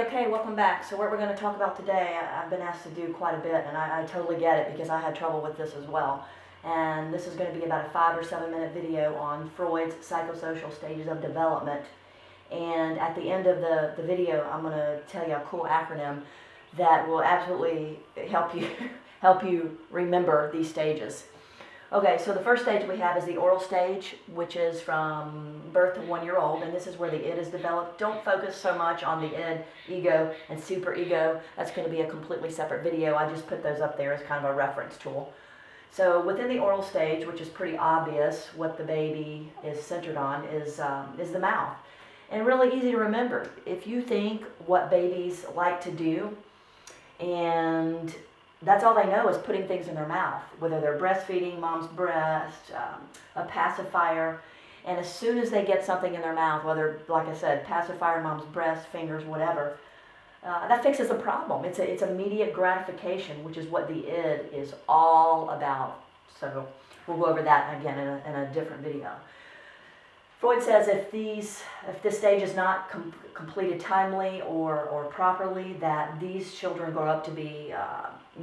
Okay, welcome back. So what we're going to talk about today, I've been asked to do quite a bit, and I totally get it because I had trouble with this as well. And this is going to be about a 5 or 7 minute video on Freud's psychosocial stages of development. And at the end of the video, I'm going to tell you a cool acronym that will absolutely help you help you remember these stages. Okay, so the first stage we have is the oral stage, which is from birth to 1 year old, and this is where the id is developed. Don't focus so much on the id, ego, and superego. That's going to be a completely separate video. I just put those up there as kind of a reference tool. So within the oral stage, which is pretty obvious what the baby is centered on, is the mouth. And really easy to remember. If you think what babies like to do, and that's all they know is putting things in their mouth, whether they're breastfeeding, mom's breast, a pacifier. And as soon as they get something in their mouth, whether, like I said, pacifier, mom's breast, fingers, whatever, that fixes the problem. It's immediate gratification, which is what the id is all about. So we'll go over that again in a different video. Freud says if this stage is not completed timely or properly, that these children grow up to be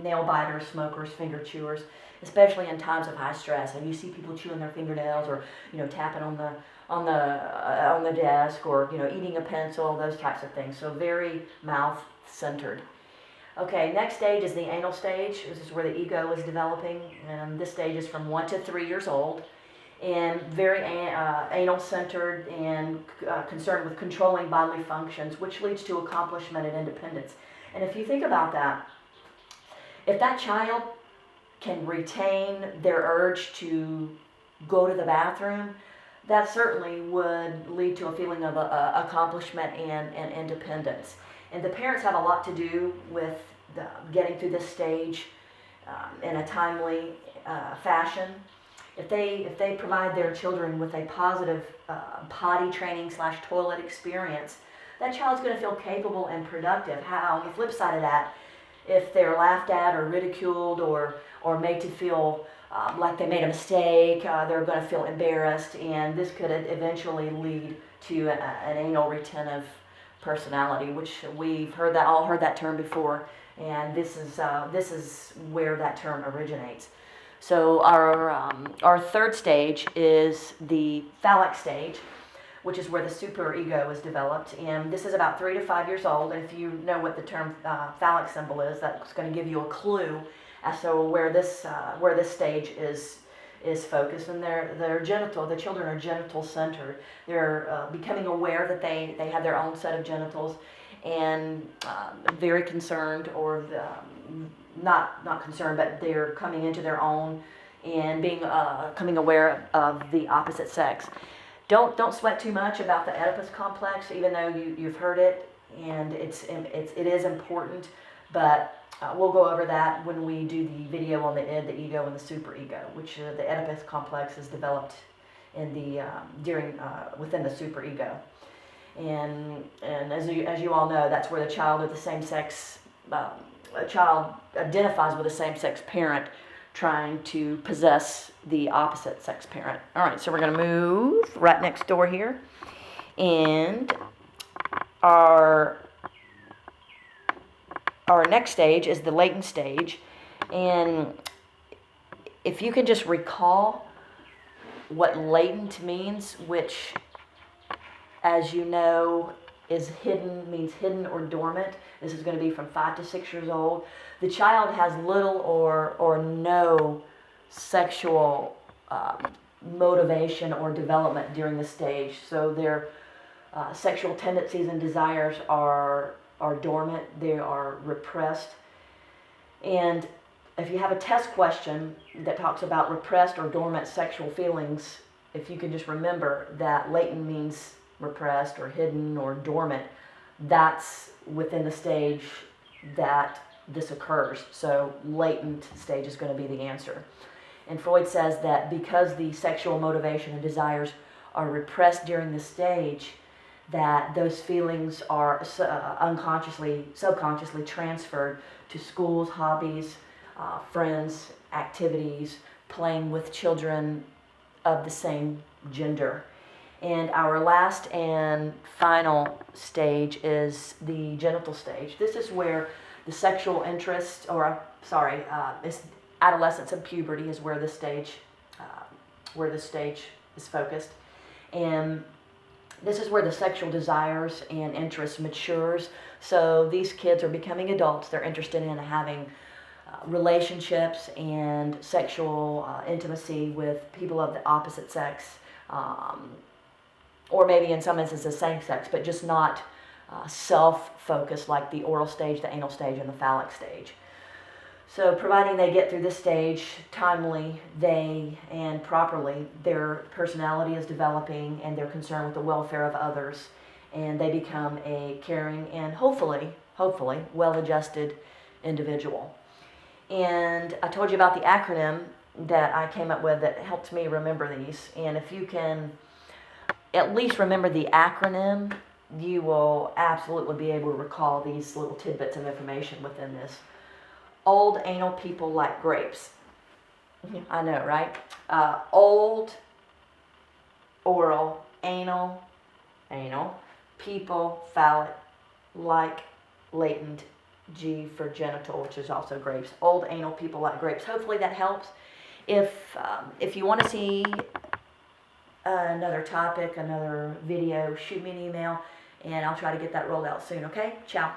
nail biters, smokers, finger chewers, especially in times of high stress. And you see people chewing their fingernails, or tapping on the desk, or eating a pencil, those types of things. So very mouth centered. Okay, next stage is the anal stage. This is where the ego is developing, and this stage is from 1 to 3 years old. And very anal-centered and concerned with controlling bodily functions, which leads to accomplishment and independence. And if you think about that, if that child can retain their urge to go to the bathroom, that certainly would lead to a feeling of accomplishment and independence. And the parents have a lot to do with getting through this stage in a timely fashion. If they provide their children with a positive potty training / toilet experience, that child's going to feel capable and productive. How, on the flip side of that, if they're laughed at or ridiculed or made to feel like they made a mistake, they're going to feel embarrassed, and this could eventually lead to an anal retentive personality, which we've all heard that term before, and this is where that term originates. So our third stage is the phallic stage, which is where the superego is developed, and this is about 3 to 5 years old. And if you know what the term phallic symbol is, that's going to give you a clue as to where this stage is focused. And the children are genital centered. They're becoming aware that they have their own set of genitals, and very concerned, or not concerned, but they're coming into their own and becoming aware of the opposite sex. Don't sweat too much about the Oedipus complex, even though you've heard it, and it is important. But we'll go over that when we do the video on the id, the ego, and the superego, which the Oedipus complex is developed in within the superego. And as you all know, that's where the child of the same sex, a child identifies with a same-sex parent trying to possess the opposite sex parent. All right, so we're going to move right next door here. And our next stage is the latent stage. And if you can just recall what latent means, which, as you know, means hidden or dormant. This is going to be from 5 to 6 years old. The child has little or no sexual motivation or development during the stage, so their sexual tendencies and desires are dormant. They are repressed. And if you have a test question that talks about repressed or dormant sexual feelings, if you can just remember that latent means repressed or hidden or dormant, that's within the stage that this occurs. So latent stage is going to be the answer. And Freud says that because the sexual motivation and desires are repressed during this stage, that those feelings are subconsciously transferred to schools, hobbies, friends, activities, playing with children of the same gender. And our last and final stage is the genital stage. This is where the sexual interest, it's adolescence and puberty is where this stage is focused. And this is where the sexual desires and interests matures. So these kids are becoming adults. They're interested in having relationships and sexual intimacy with people of the opposite sex, or maybe in some instances same sex, but just not self-focused like the oral stage, the anal stage, and the phallic stage. So providing they get through this stage timely, and properly, their personality is developing and they're concerned with the welfare of others, and they become a caring and hopefully well-adjusted individual. And I told you about the acronym that I came up with that helped me remember these. And if you can at least remember the acronym, you will absolutely be able to recall these little tidbits of information within this. Old anal people like grapes. I know, right? Old, oral, anal, people, phallic, like, latent, G for genital, which is also grapes. Old anal people like grapes. Hopefully that helps. If you want to see another topic, another video, shoot me an email, and I'll try to get that rolled out soon, okay? Ciao.